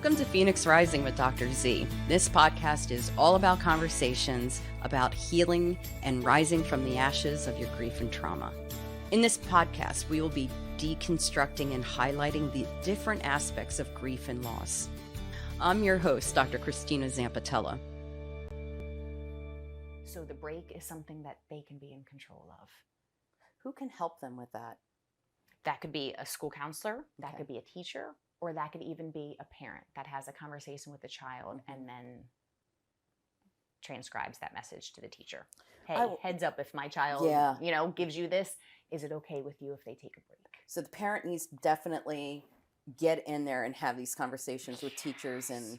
Welcome to Phoenix Rising with Dr. Z. This podcast is all about conversations about healing and rising from the ashes of your grief and trauma. In this podcast, we will be deconstructing and highlighting the different aspects of grief and loss. I'm your host, Dr. Christina Zampatella. So the break is something that they can be in control of. Who can help them with that? That could be a school counselor, that Okay. could be a teacher, or that could even be a parent that has a conversation with the child and then transcribes that message to the teacher. Hey, heads up, if my child, gives you this, is it okay with you if they take a break? So the parent needs to definitely get in there and have these conversations with teachers and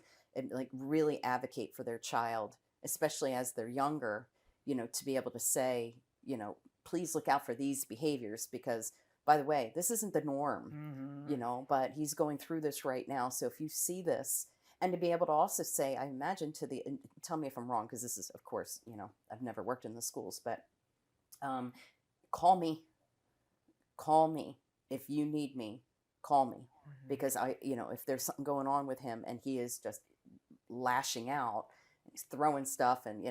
like really advocate for their child, especially as they're younger, to be able to say, please look out for these behaviors because, by the way, this isn't the norm, but he's going through this right now. So if you see this, and to be able to also say, I imagine and tell me if I'm wrong, because this is, of course, I've never worked in the schools, but call me if you need me, call me, because if there's something going on with him and he is just lashing out, he's throwing stuff, and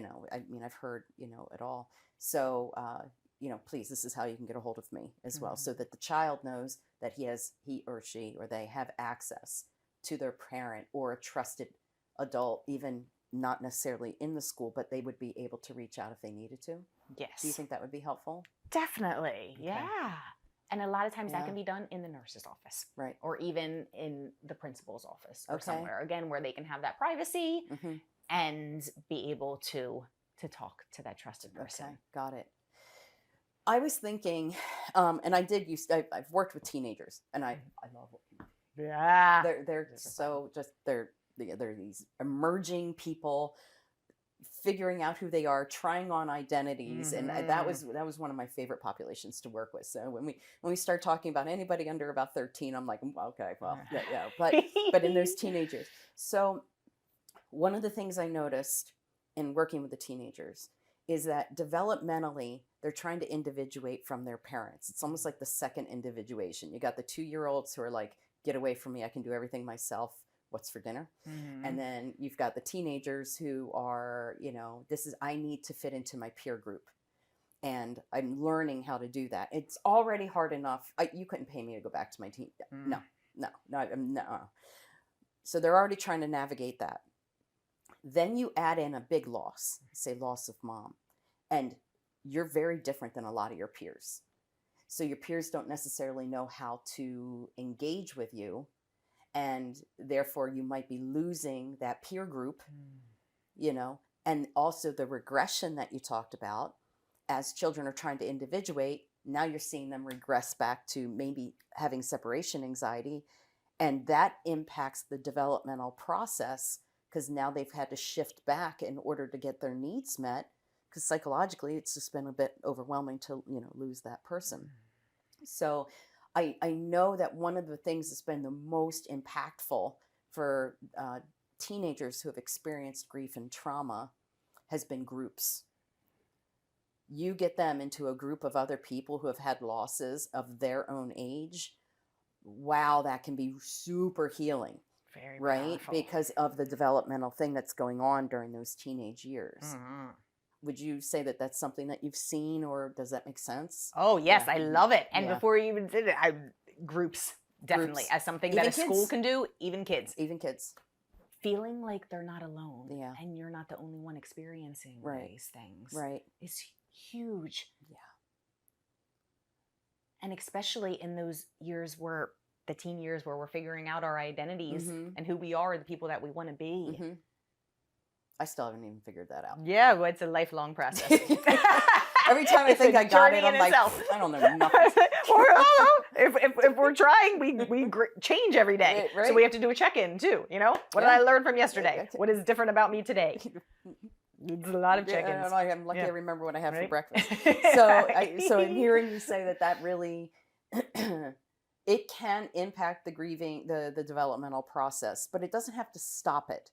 I've heard it all. So please, this is how you can get a hold of me as well, so that the child knows that he or she or they have access to their parent or a trusted adult, even not necessarily in the school, but they would be able to reach out if they needed to. Yes. Do you think that would be helpful? Definitely. Okay. Yeah. And a lot of times that can be done in the nurse's office. Right. Or even in the principal's office or Okay. somewhere, again, where they can have that privacy and be able to talk to that trusted person. Okay, got it. I was thinking, and I've worked with teenagers, and I love it. Yeah. They're so just, they're these emerging people figuring out who they are, trying on identities. And that was one of my favorite populations to work with. So when we start talking about anybody under about 13, I'm like, okay, well, yeah. But in those teenagers. So one of the things I noticed in working with the teenagers is that developmentally, they're trying to individuate from their parents. It's almost like the second individuation. You got the 2-year-olds who are like, get away from me, I can do everything myself. What's for dinner? And then you've got the teenagers who are, I need to fit into my peer group. And I'm learning how to do that. It's already hard enough. You couldn't pay me to go back to my teen. No. So they're already trying to navigate that. Then you add in a big loss, say loss of mom. And you're very different than a lot of your peers. So your peers don't necessarily know how to engage with you. And therefore you might be losing that peer group, and also the regression that you talked about as children are trying to individuate. Now you're seeing them regress back to maybe having separation anxiety. And that impacts the developmental process because now they've had to shift back in order to get their needs met. Because psychologically, it's just been a bit overwhelming to, lose that person. So I know that one of the things that's been the most impactful for teenagers who have experienced grief and trauma has been groups. You get them into a group of other people who have had losses of their own age. Wow, that can be super healing. Very right? powerful. Because of the developmental thing that's going on during those teenage years. Would you say that that's something that you've seen, or does that make sense? Oh, yes, Yeah. I love it. And Yeah. before you even did it, groups, definitely, Groups. as something Even that a kids. school can do, even kids. Even kids. Feeling like they're not alone Yeah. and you're not the only one experiencing Right. these things Right. is huge. Yeah. And especially in those years where the teen years where we're figuring out our identities and who we are, the people that we want to be. I still haven't even figured that out. Yeah, well, it's a lifelong process. Every time I It's think a I got it, journey I'm in like, itself. I don't know nothing. If we're trying, we change every day. Right. So we have to do a check-in too. What did I learn from yesterday? What is different about me today? It's a lot of check-ins. I'm lucky I remember what I had for Right? breakfast. So I'm hearing you say that really, it can impact the grieving, the developmental process, but it doesn't have to stop it.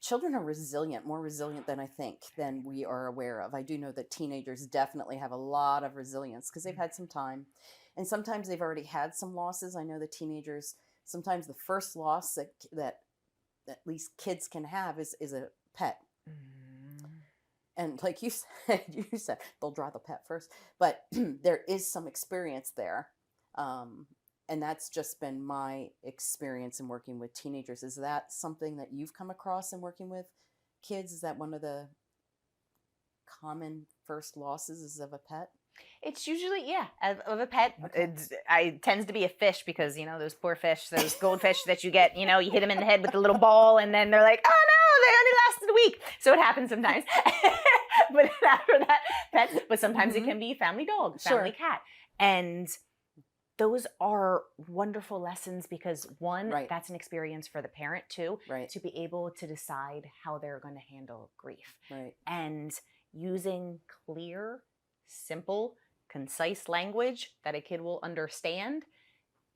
Children are resilient, more resilient than we are aware of. I do know that teenagers definitely have a lot of resilience because they've had some time, and sometimes they've already had some losses. I know the teenagers, sometimes the first loss that at least kids can have is a pet. Mm. And like you said, they'll draw the pet first, but there is some experience there. And that's just been my experience in working with teenagers. Is that something that you've come across in working with kids? Is that one of the common first losses is of a pet? It's usually, of a pet. Okay. It tends to be a fish because, those poor fish, those goldfish that you get, you hit them in the head with a little ball and then they're like, oh no, they only lasted a week. So it happens sometimes. But after that, pets. But sometimes it can be family dog, family cat. And those are wonderful lessons because one, that's an experience for the parent too, to be able to decide how they're going to handle grief. And using clear, simple, concise language that a kid will understand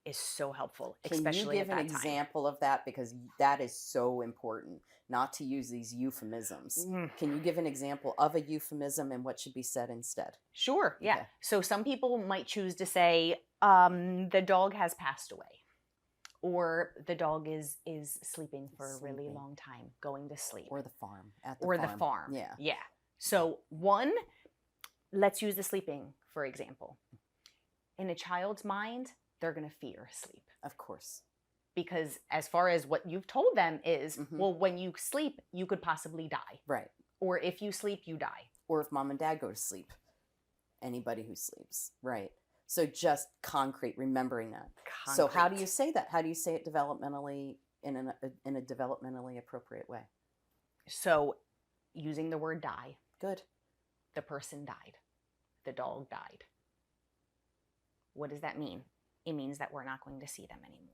is so helpful, especially at that time. Can you give an example of that? Because that is so important, not to use these euphemisms. Can you give an example of a euphemism and what should be said instead? Sure, yeah. Okay. So some people might choose to say, the dog has passed away. Or the dog is sleeping for a really long time, going to sleep. Or the farm, the farm. Yeah. So one, let's use the sleeping, for example. In a child's mind, they're going to fear sleep. Of course. Because as far as what you've told them is, well, when you sleep, you could possibly die. Right. Or if you sleep, you die. Or if mom and dad go to sleep. Anybody who sleeps. Right. So just concrete, remembering that. So how do you say that? How do you say it developmentally in a developmentally appropriate way? So using the word die. Good. The person died. The dog died. What does that mean? It means that we're not going to see them anymore.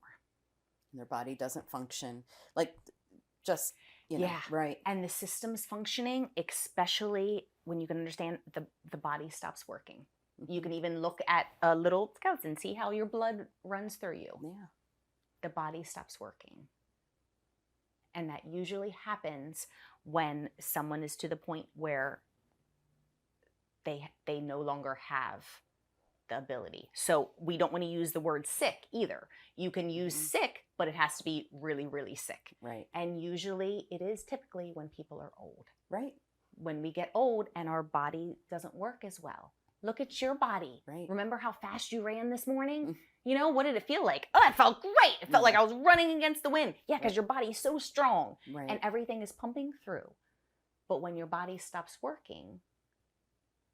And their body doesn't function. Like, just, right. And the system's functioning, especially when you can understand the body stops working. You can even look at a little skeleton, see how your blood runs through you. Yeah. The body stops working. And that usually happens when someone is to the point where they no longer have the ability. So we don't want to use the word sick either. You can use sick, but it has to be really, really sick. Right. And usually it is typically when people are old. Right. When we get old and our body doesn't work as well. Look at your body. Right. Remember how fast you ran this morning? What did it feel like? Oh, it felt great. It felt like I was running against the wind. Yeah, because your body's so strong. Right. And everything is pumping through. But when your body stops working,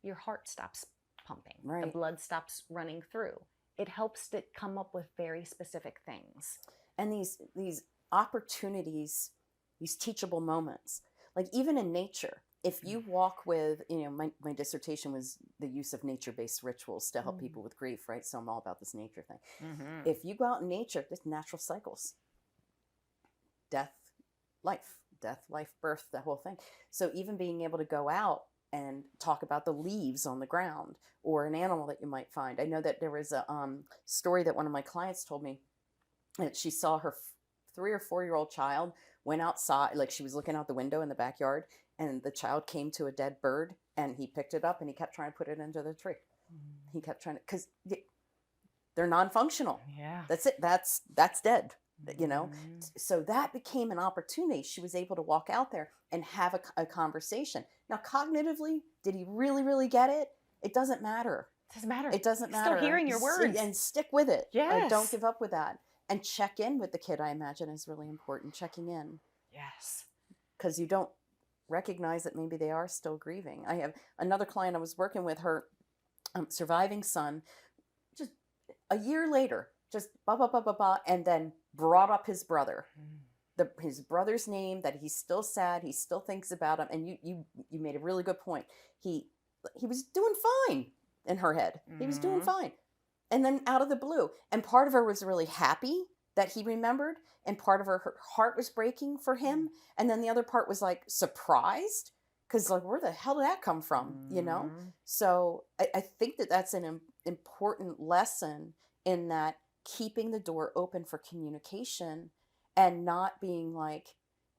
your heart stops pumping. Right. The blood stops running through. It helps to come up with very specific things. And these opportunities, these teachable moments, like even in nature, if you walk with, my dissertation was the use of nature-based rituals to help people with grief, right? So I'm all about this nature thing. If you go out in nature, there's natural cycles. Death, life, birth, that whole thing. So even being able to go out and talk about the leaves on the ground or an animal that you might find. I know that there was a story that one of my clients told me that she saw her 3 or 4-year-old child went outside, like she was looking out the window in the backyard, and the child came to a dead bird and he picked it up and he kept trying to put it into the tree. He kept trying to, because they're non-functional. Yeah. That's it. That's dead. So that became an opportunity. She was able to walk out there and have a conversation. Now, cognitively, did he really, really get it? It doesn't matter. It doesn't matter. Still hearing your words. And stick with it. Yes. Don't give up with that. And check in with the kid, I imagine, is really important. Checking in. Yes. Because you don't recognize that maybe they are still grieving. I have another client I was working with, her surviving son, just a year later, just and then brought up his brother. His brother's name, that he's still sad, he still thinks about him. And you made a really good point. He was doing fine in her head. He was doing fine. And then out of the blue. And part of her was really happy that he remembered. And part of her heart was breaking for him. And then the other part was like surprised. Because like, where the hell did that come from? So I think that's an important lesson in that keeping the door open for communication and not being like,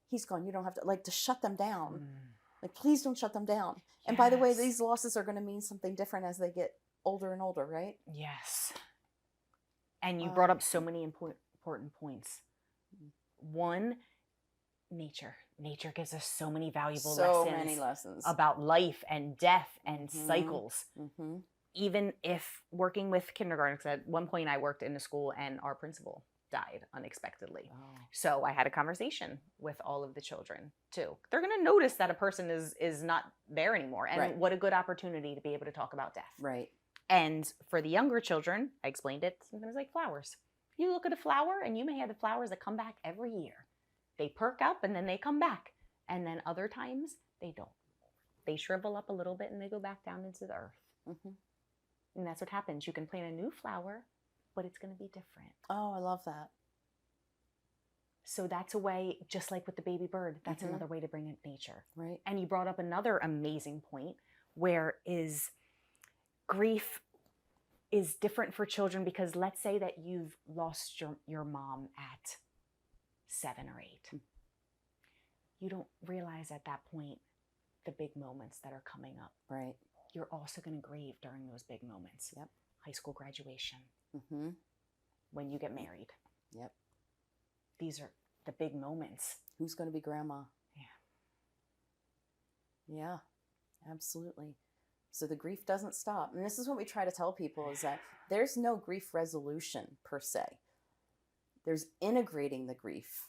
he's gone, you don't have to, like, to shut them down. Like, please don't shut them down. Yes. And by the way, these losses are going to mean something different as they get older and older, right? Yes. And you brought up so many important points. One, Nature gives us so many valuable So many lessons about life and death and Mhm. cycles. Mm-hmm. Even if working with kindergarten, because at one point I worked in a school and our principal died unexpectedly. Oh. So I had a conversation with all of the children too. They're going to notice that a person is not there anymore. And Right. what a good opportunity to be able to talk about death. Right. And for the younger children, I explained it sometimes like flowers. You look at a flower and you may have the flowers that come back every year. They perk up and then they come back. And then other times they don't. They shrivel up a little bit and they go back down into the earth. Mm-hmm. And that's what happens. You can plant a new flower, but it's going to be different. Oh, I love that. So that's a way, just like with the baby bird, that's Mhm. another way to bring in nature. Right. And you brought up another amazing point, where is grief is different for children, because let's say that you've lost your mom at 7 or 8. Mm. You don't realize at that point the big moments that are coming up. Right. You're also going to grieve during those big moments. Yep. High school graduation. Mm-hmm. When you get married. Yep. These are the big moments. Who's going to be grandma? Yeah. Yeah, absolutely. So the grief doesn't stop. And this is what we try to tell people, is that there's no grief resolution per se. There's integrating the grief,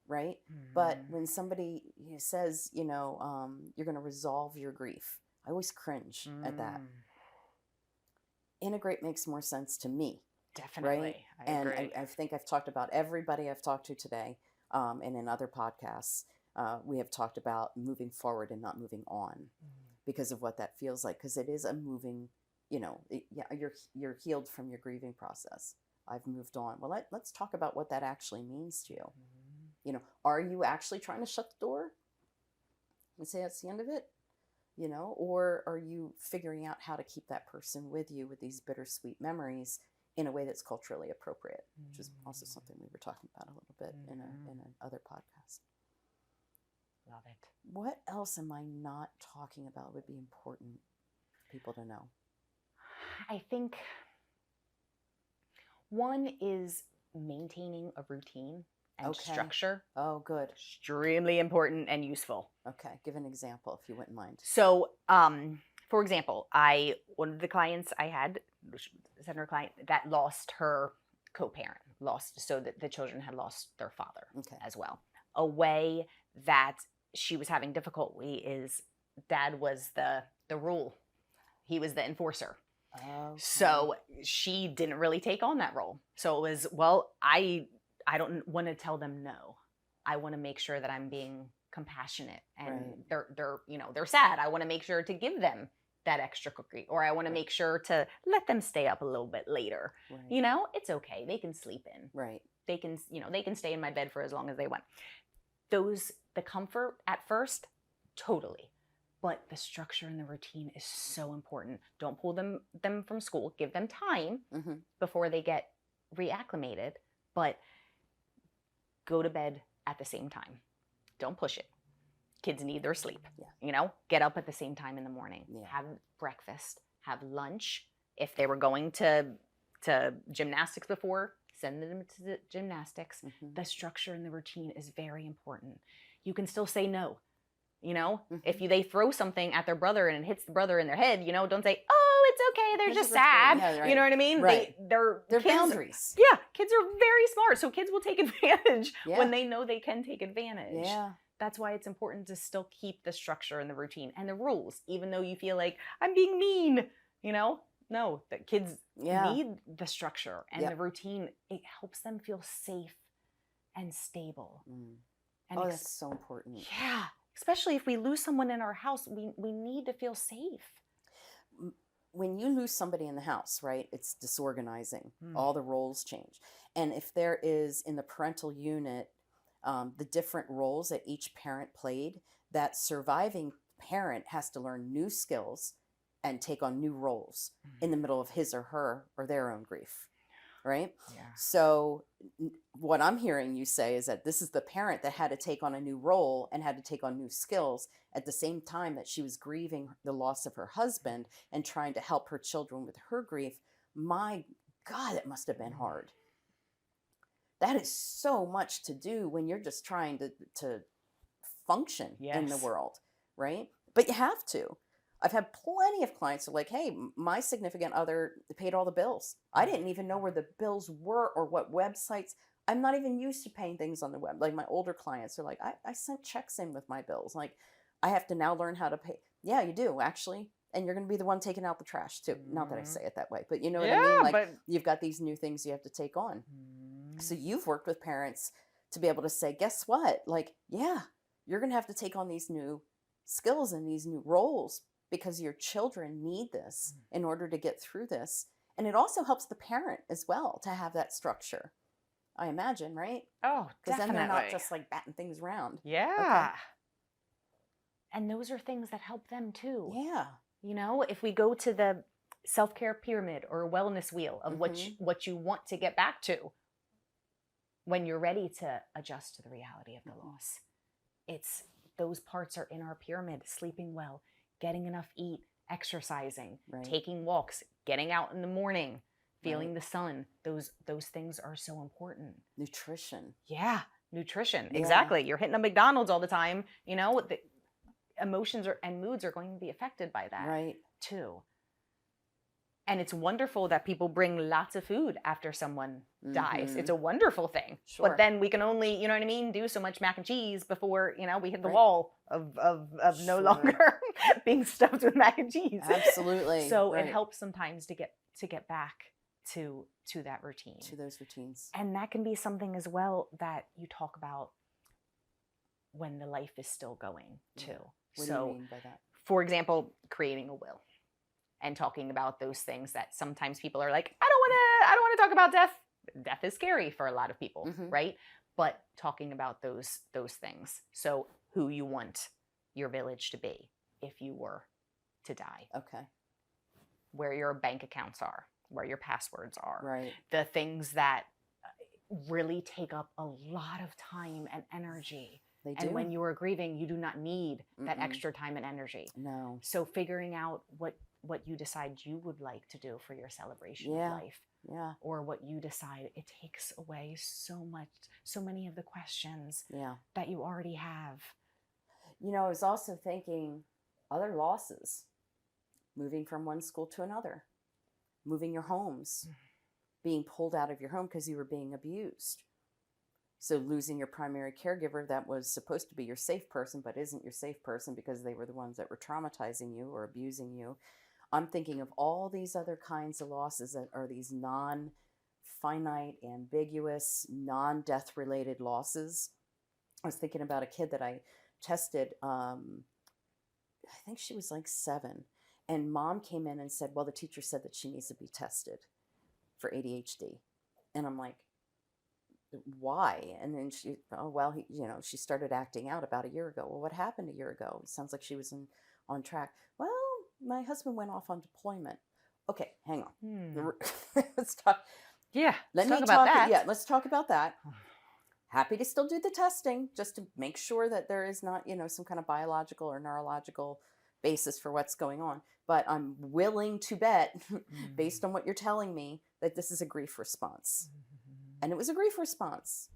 right? But when somebody says, you're going to resolve your grief, I always cringe at that. Integrate makes more sense to me. Definitely. Right? I And agree. I think I've talked about everybody I've talked to today, and in other podcasts, we have talked about moving forward and not moving on because of what that feels like. Because it is a moving, you're healed from your grieving process. I've moved on. Well, let's talk about what that actually means to you. Are you actually trying to shut the door and say that's the end of it? Or are you figuring out how to keep that person with you with these bittersweet memories in a way that's culturally appropriate, which is also something we were talking about a little bit in another podcast. Love it. What else am I not talking about would be important for people to know? I think one is maintaining a routine and structure. Oh, good. Extremely important and useful. Okay. Give an example if you wouldn't mind. So, for example, one of the clients I had, center client, that lost her co-parent, so that the children had lost their father as well. A way that she was having difficulty is dad was the rule. He was the enforcer. Okay. So she didn't really take on that role. So it was, well, I don't want to tell them no. I want to make sure that I'm being compassionate, and they're sad. I want to make sure to give them that extra cookie, or I want to make sure to let them stay up a little bit later. Right. It's okay. They can sleep in. Right. They can stay in my bed for as long as they want. The comfort at first, totally. But the structure and the routine is so important. Don't pull them from school. Give them time before they get reacclimated, but go to bed at the same time. Don't push it. Kids need their sleep. Yeah. Get up at the same time in the morning. Yeah. Have breakfast. Have lunch. If they were going to gymnastics before, send them to the gymnastics. The structure and the routine is very important. You can still say no. If they throw something at their brother and it hits the brother in their head, don't say, oh, it's okay, they're just sad. Yeah, right. You know what I mean? Right. They're boundaries. Yeah, kids are very smart. So kids will take advantage when they know they can take advantage. Yeah. That's why it's important to still keep the structure and the routine and the rules, even though you feel like I'm being mean, No, the kids need the structure and the routine. It helps them feel safe and stable. And that's so important. Yeah. Especially if we lose someone in our house, we need to feel safe. When you lose somebody in the house, right, it's disorganizing. All the roles change. And if there is in the parental unit, the different roles that each parent played, that surviving parent has to learn new skills and take on new roles in the middle of his or her or their own grief. Right? Yeah. So what I'm hearing you say is that this is the parent that had to take on a new role and had to take on new skills at the same time that she was grieving the loss of her husband and trying to help her children with her grief. My God, it must have been hard. that is so much to do when you're just trying to function in the Yes. world, right? But you have to. I've had plenty of clients who are like, hey, my significant other paid all the bills. I didn't even know where the bills were or what websites. I'm not even used to paying things on the web. Like my older clients are like, I sent checks in with my bills. Like I have to now learn how to pay. Yeah, you do actually. And you're going to be the one taking out the trash too. Not that I say it that way, but you know what I mean? Like but you've got these new things you have to take on. So you've worked with parents to be able to say, guess what? Like, yeah, you're going to have to take on these new skills and these new roles because your children need this in order to get through this. And it also helps the parent as well to have that structure, I imagine, right? Oh, Because then they're not definitely. just like batting things around. Yeah. And those are things that help them too. Yeah. You know, if we go to the self-care pyramid or wellness wheel of what you want to get back to when you're ready to adjust to the reality of the loss, it's those parts are in our pyramid: sleeping well, getting enough eat, exercising, taking walks, getting out in the morning, feeling the sun. Those things are so important. Nutrition. Yeah, nutrition. Yeah. Exactly. You're hitting a McDonald's all the time, you know, the emotions and moods are going to be affected by that too. And it's wonderful that people bring lots of food after someone dies. It's a wonderful thing. Sure. But then we can only, you know what I mean, do so much mac and cheese before, you know, we hit the wall of no longer being stuffed with mac and cheese. Absolutely. So it helps sometimes to get back to that routine. To those routines. And that can be something as well that you talk about when the life is still going too. What do you mean by that? For example, creating a will. And talking about those things that sometimes people are like, I don't want to talk about death. Death is scary for a lot of people, right? But talking about those things. So who you want your village to be if you were to die. Okay. Where your bank accounts are, where your passwords are. Right. The things that really take up a lot of time and energy. They do. And when you are grieving, you do not need that extra time and energy. No. So figuring out what you decide you would like to do for your celebration of life. Yeah. Or what you decide, it takes away so many of the questions that you already have. You know, I was also thinking other losses, moving from one school to another, moving your homes, being pulled out of your home because you were being abused. So losing your primary caregiver that was supposed to be your safe person, but isn't your safe person because they were the ones that were traumatizing you or abusing you. I'm thinking of all these other kinds of losses that are these non-finite, ambiguous, non-death related losses. I was thinking about a kid that I tested. I think she was like 7. And mom came in and said, well, the teacher said that she needs to be tested for ADHD. And I'm like, why? And then she, she started acting out about a year ago. Well, what happened a year ago? It sounds like she was on track. Well, my husband went off on deployment. Okay, hang on. Let's talk. Yeah, let's talk about that. Yeah, let's talk about that. Happy to still do the testing just to make sure that there is not, some kind of biological or neurological basis for what's going on. But I'm willing to bet, based on what you're telling me, that this is a grief response. And it was a grief response.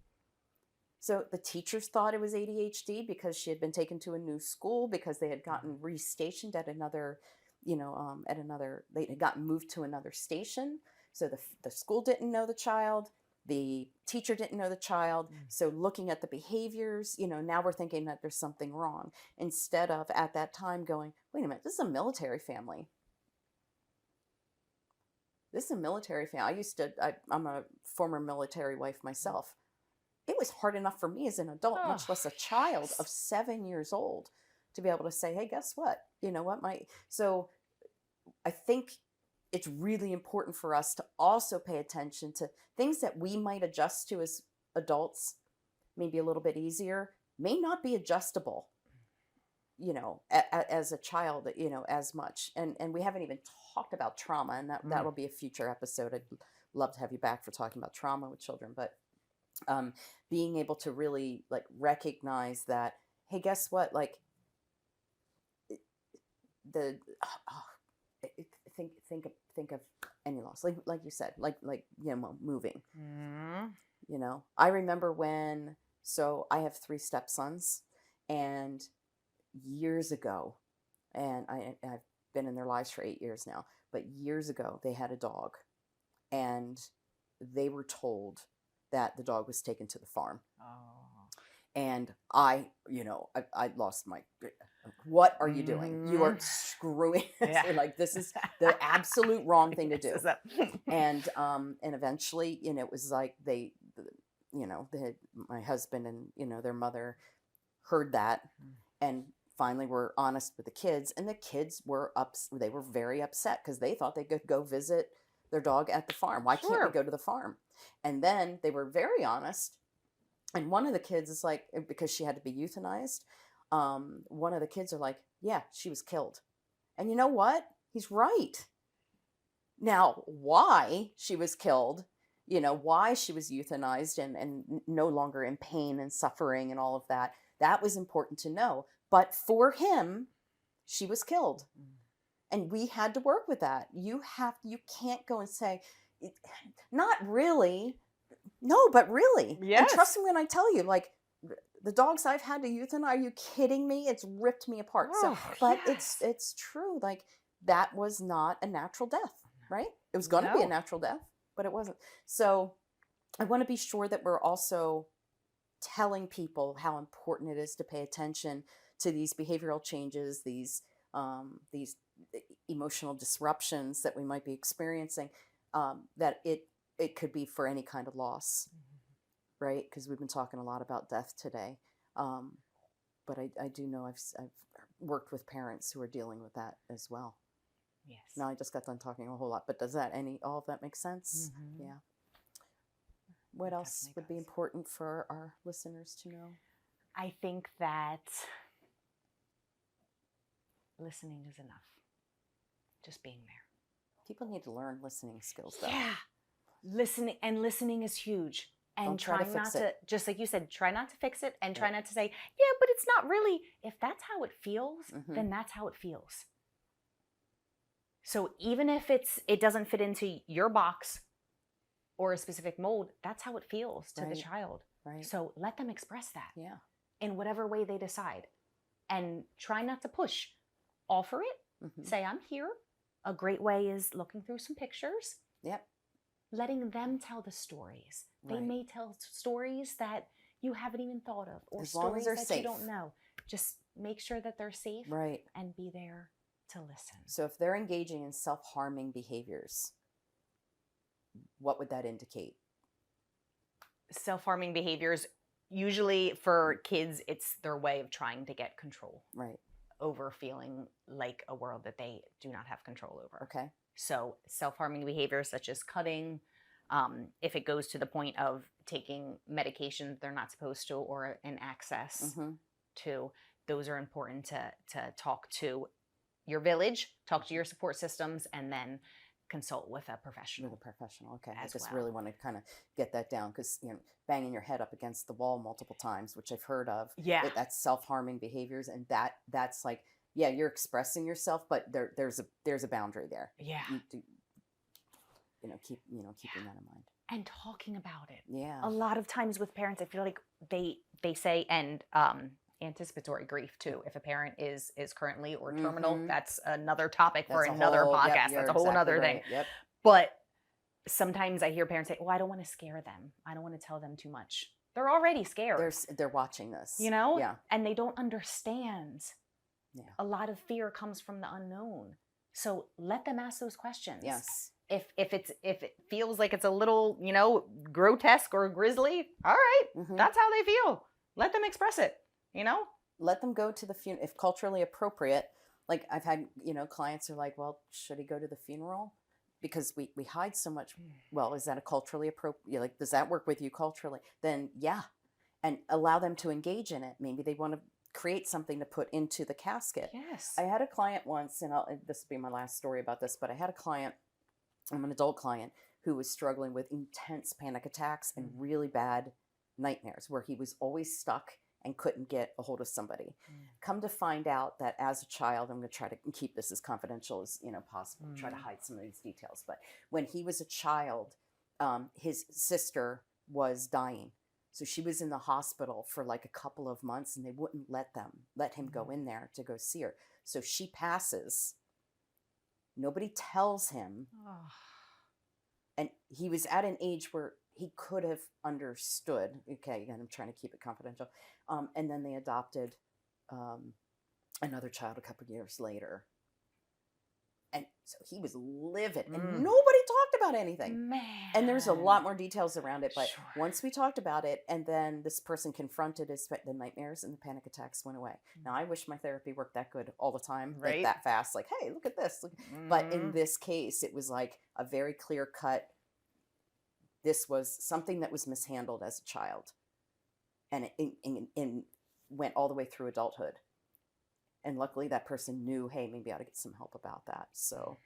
So the teachers thought it was ADHD because she had been taken to a new school because they had gotten restationed at another, they had gotten moved to another station. So the school didn't know the child. The teacher didn't know the child. So looking at the behaviors, now we're thinking that there's something wrong. Instead of at that time going, wait a minute, this is a military family. This is a military family. I'm a former military wife myself. It was hard enough for me as an adult, much less a child of 7 years old, to be able to say, hey, guess what? You know what? So I think it's really important for us to also pay attention to things that we might adjust to as adults, maybe a little bit easier, may not be adjustable, as a child, as much. And we haven't even talked about trauma, and that'll be a future episode. I'd love to have you back for talking about trauma with children, but being able to really recognize that, hey, guess what? Think of any loss, like you said, moving. You know, I remember when, so I have 3 stepsons, and years ago, and I've been in their lives for 8 years now, but years ago they had a dog, and they were told that the dog was taken to the farm. Oh. And I, you know, I lost my, what are you doing? You are screwing. Yeah. Like, this is the absolute wrong thing to do. Yes, And eventually, you know, it was like you know, my husband and, you know, their mother heard that, and finally were honest with the kids, and the kids were they were very upset because they thought they could go visit their dog at the farm. Why can't we go to the farm? And then they were very honest. And one of the kids is like, because she had to be euthanized, one of the kids are like, yeah, she was killed. And you know what? He's right. Now, why she was killed, you know, why she was euthanized and no longer in pain and suffering and all of that, that was important to know. But for him, she was killed. And we had to work with that. You can't go and say, not really. No, but really. Yes. And trust me when I tell you, like, the dogs I've had to euthanize, are you kidding me? It's ripped me apart. Oh, so, but yes. it's true. Like, that was not a natural death, right? It was going to be a natural death, but it wasn't. So I want to be sure that we're also telling people how important it is to pay attention to these behavioral changes, these emotional disruptions that we might be experiencing, that it could be for any kind of loss, right? Because we've been talking a lot about death today. But I do know I've worked with parents who are dealing with that as well. Yes. Now I just got done talking a whole lot, but does all of that make sense? Yeah. What else would be important for our listeners to know? I think that listening is enough. Just being there. People need to learn listening skills, though. Yeah. Listening is huge. And try not to, just like you said, try not to fix it, and try not to say, yeah, but it's not really. If that's how it feels, then that's how it feels. So even if it doesn't fit into your box or a specific mold, that's how it feels to the child. Right. So let them express that. Yeah. In whatever way they decide. And try not to push. Offer it. Say, I'm here. A great way is looking through some pictures. Yep. Letting them tell the stories. They may tell stories that you haven't even thought of, or stories that safe. You don't know. Just make sure that they're safe, and be there to listen. So if they're engaging in self-harming behaviors, what would that indicate? Self-harming behaviors, usually for kids, it's their way of trying to get control. Right. Over feeling like a world that they do not have control over. Okay. So self-harming behaviors such as cutting, if it goes to the point of taking medication they're not supposed to, or an access to, those are important to talk to your village, talk to your support systems, and then consult with a professional. Okay. I just really want to kind of get that down, because, you know, banging your head up against the wall multiple times, which I've heard of, that's self-harming behaviors, and that's like, yeah, you're expressing yourself, but there's a boundary there. Yeah. Keeping that in mind. And talking about it. Yeah. A lot of times with parents, I feel like they say, and anticipatory grief too. If a parent is currently or terminal, that's another topic for another podcast. That's a whole other thing. Yep. But sometimes I hear parents say, "Oh, I don't want to scare them. I don't want to tell them too much." They're already scared. They're watching this. You know? Yeah. And they don't understand. Yeah. A lot of fear comes from the unknown. So let them ask those questions. Yes. If it feels like it's a little, grotesque or grisly, all right, that's how they feel. Let them express it, Let them go to the funeral, if culturally appropriate. Like, I've had, clients are like, well, should he go to the funeral? Because we hide so much. Well, is that a culturally appropriate, like, does that work with you culturally? Then, yeah. And allow them to engage in it. Maybe they want to create something to put into the casket. Yes. I had a client once, and this will be my last story about this, but I had a client, I'm an adult client, who was struggling with intense panic attacks and really bad nightmares, where he was always stuck and couldn't get a hold of somebody. Come to find out that as a child, I'm going to try to keep this as confidential as possible, try to hide some of these details. But when he was a child, his sister was dying. So she was in the hospital for like a couple of months, and they wouldn't let him go in there to go see her. So she passes. Nobody tells him. Oh. And he was at an age where he could have understood. Okay, again, I'm trying to keep it confidential. And then they adopted another child a couple years later. And so he was livid, and nobody talked about anything. Man. And there's a lot more details around it, but Sure. once we talked about it, and then this person confronted the nightmares and the panic attacks went away. Now, I wish my therapy worked that good all the time, Right. like that fast, like, hey, look at this. But in this case, it was like a very clear cut. This was something that was mishandled as a child, and it went all the way through adulthood. And luckily that person knew, hey, maybe I ought to get some help about that. So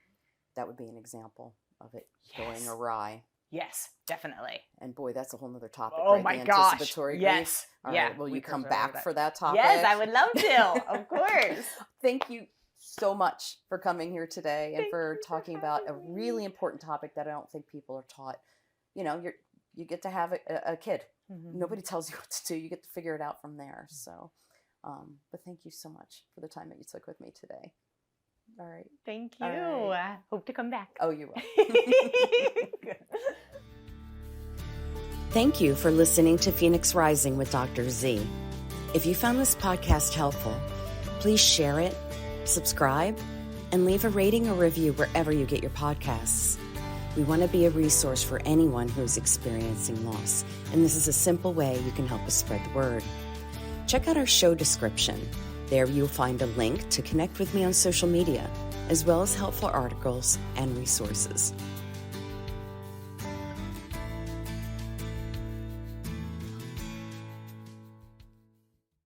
that would be an example of it going awry. Yes, definitely. And boy, that's a whole nother topic. Oh right? my The gosh. anticipatory Yes. grief. All Yeah. right, will We you come prefer back that. for that topic? Yes, I would love to. Of course. Thank you so much for coming here today and Thank for you talking for about a having really me. important topic that I don't think people are taught. You know, you get to have a kid. Nobody tells you what to do. You get to figure it out from there. So, but thank you so much for the time that you took with me today. All right. Thank you. All right. I hope to come back. Oh, you will. Thank you for listening to Phoenix Rising with Dr. Z. If you found this podcast helpful, please share it, subscribe, and leave a rating or review wherever you get your podcasts. We want to be a resource for anyone who is experiencing loss, and this is a simple way you can help us spread the word. Check out our show description. There you'll find a link to connect with me on social media, as well as helpful articles and resources.